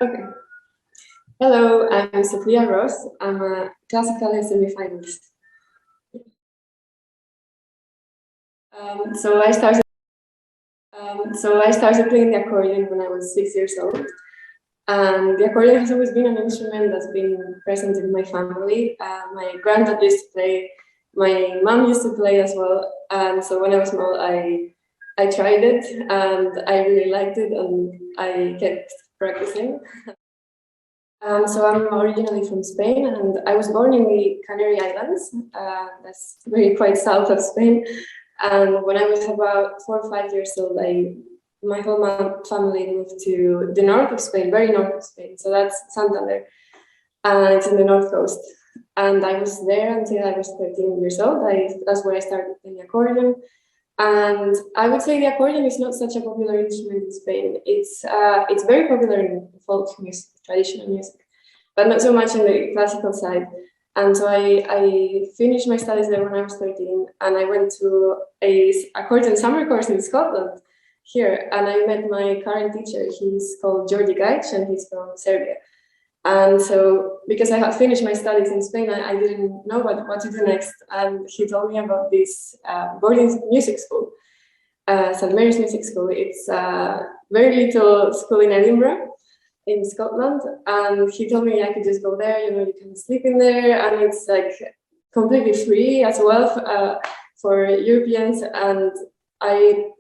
Okay. Hello, I'm Sofía Ros. I'm a Classicalia semi-finalist. So I started playing the accordion when I was 6 years old. And the accordion has always been an instrument that's been present in my family. My granddad used to play, my mom used to play as well. And so when I was small, I tried it and I really liked it and I kept practicing. So I'm originally from Spain, and I was born in the Canary Islands. That's very quite south of Spain. And when I was about 4 or 5 years old, my whole family moved to the north of Spain, very north of Spain. So that's Santander, and it's in the north coast. And I was there until I was 13 years old. That's where I started playing accordion. And I would say the accordion is not such a popular instrument in Spain. It's very popular in folk music, traditional music, but not so much in the classical side. And so I finished my studies there when I was 13, and I went to a accordion summer course in Scotland here, and I met my current teacher. He's called Georgi Gajic, and he's from Serbia. And so, because I had finished my studies in Spain, I didn't know what to do next. And he told me about this boarding music school, St. Mary's Music School. It's a very little school in Edinburgh, in Scotland. And he told me I could just go there, you can sleep in there. And it's like completely free as well for Europeans. And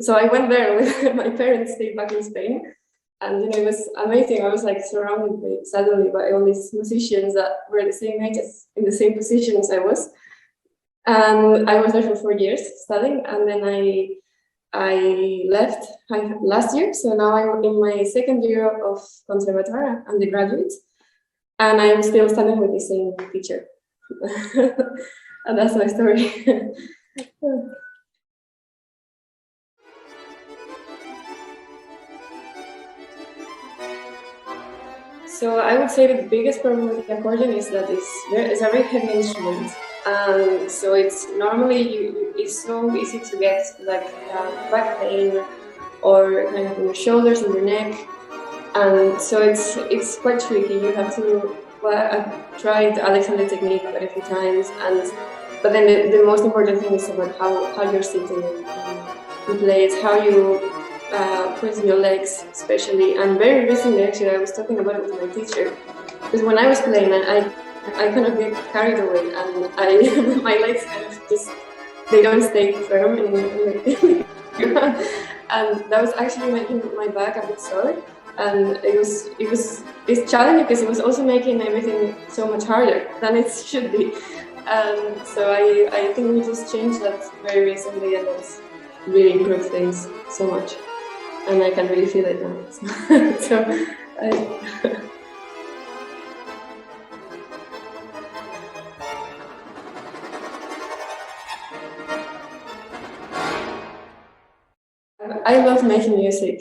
so I went there with my parents, stayed back in Spain. And it was amazing. I was like surrounded suddenly by all these musicians that were the same age in the same position as I was. And I was there for 4 years studying, and then I left last year. So now I'm in my second year of conservatoire, undergraduate, and I'm still studying with the same teacher. And that's my story. So I would say the biggest problem with the accordion is that it's a very heavy instrument, and so it's normally it's so easy to get like back pain or kind of in your shoulders and your neck, and so it's quite tricky. You have to. Well, I've tried Alexander technique quite a few times, but then the most important thing is about how you're sitting and play it, how you put your legs, especially. And very recently, actually, I was talking about it with my teacher, because when I was playing, I kind of get carried away, and my legs kind of just they don't stay firm in the ground, and that was actually making my back a bit sore. And it's challenging because it was also making everything so much harder than it should be. So I think we just changed that very recently, and it's really improved things so much. And I can really feel it now. So I love making music.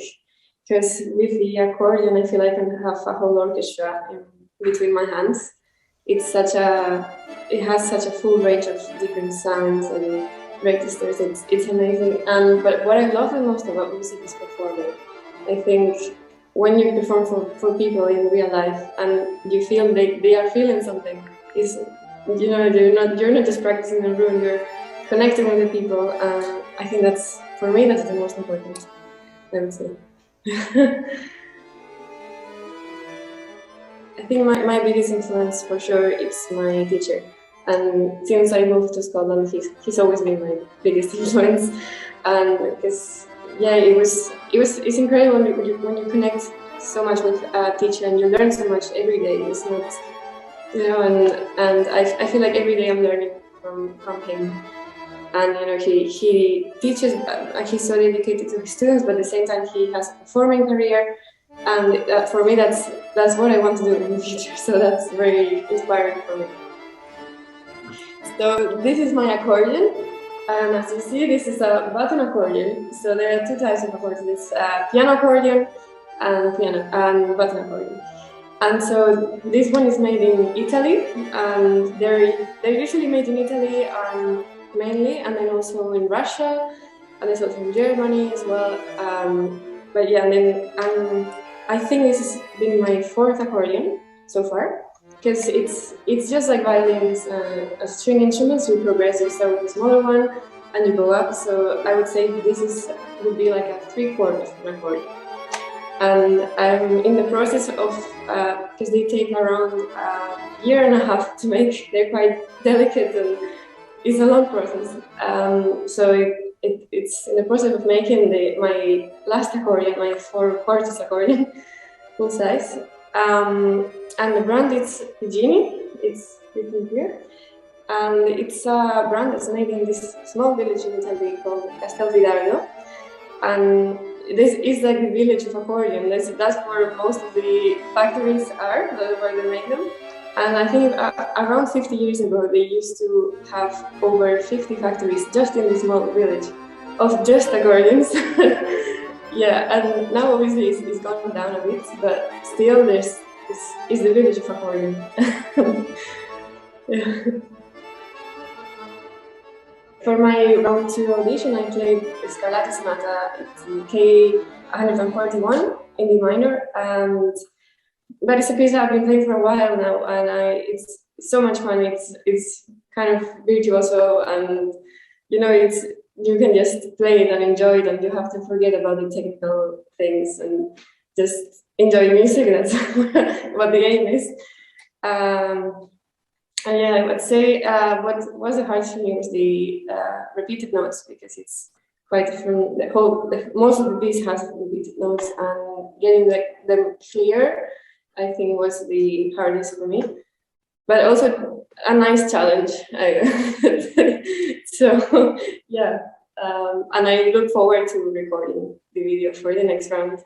Because with the accordion, I feel I can have a whole orchestra in between my hands. It has such a full range of different sounds and registers. It's amazing. But what I love the most about music is performing. I think when you perform for people in real life and you feel they are feeling something, you're not just practicing in a room. You're connecting with the people. I think that's for me that's the most important. I would say. I think my biggest influence for sure is my teacher, and since I moved to Scotland, he's always been my biggest influence. And because it's incredible when you connect so much with a teacher and you learn so much every day. It's not and I feel like every day I'm learning from him. And he teaches. He's so dedicated to his students, but at the same time he has a performing career, and for me that's what I want to do in the future. So that's very inspiring for me. So this is my accordion, and as you see, this is a button accordion. So there are two types of accordion: it's piano accordion and button accordion. And so this one is made in Italy, and they're usually made in Italy. Mainly, and then also in Russia, and there's also in Germany as well. But yeah, and then I think this has been my fourth accordion so far, because it's just like violins, a string instruments. You progress, you start with a smaller one, and you go up. So I would say this would be like a 3/4 of an accordion. And I'm in the process of, because they take around a year and a half to make. They're quite delicate and it's a long process. So it's in the process of making my last accordion, my 4/4 accordion, full size. And the brand is Genie. It's written here. And it's a brand that's made in this small village in Italy called Castelfidardo. And this is like the village of accordion. That's where most of the factories are, where they make them. And I think around 50 years ago, they used to have over 50 factories just in this small village of just accordions. Yeah, and now obviously it's gone down a bit, but still this is the village of accordion. Yeah. For my round 2 audition, I played Scarlatti Sonata. It's K141 in D minor, but it's a piece I've been playing for a while now, and it's so much fun. It's kind of virtuoso, and you know, you can just play it and enjoy it, and you have to forget about the technical things and just enjoy the music. That's what the aim is. And yeah, I would say what was the hardest for me was the repeated notes, because it's quite different. Most of the piece has repeated notes, and getting them clear, I think, was the hardest for me. But also a nice challenge. So yeah, and I look forward to recording the video for the next round.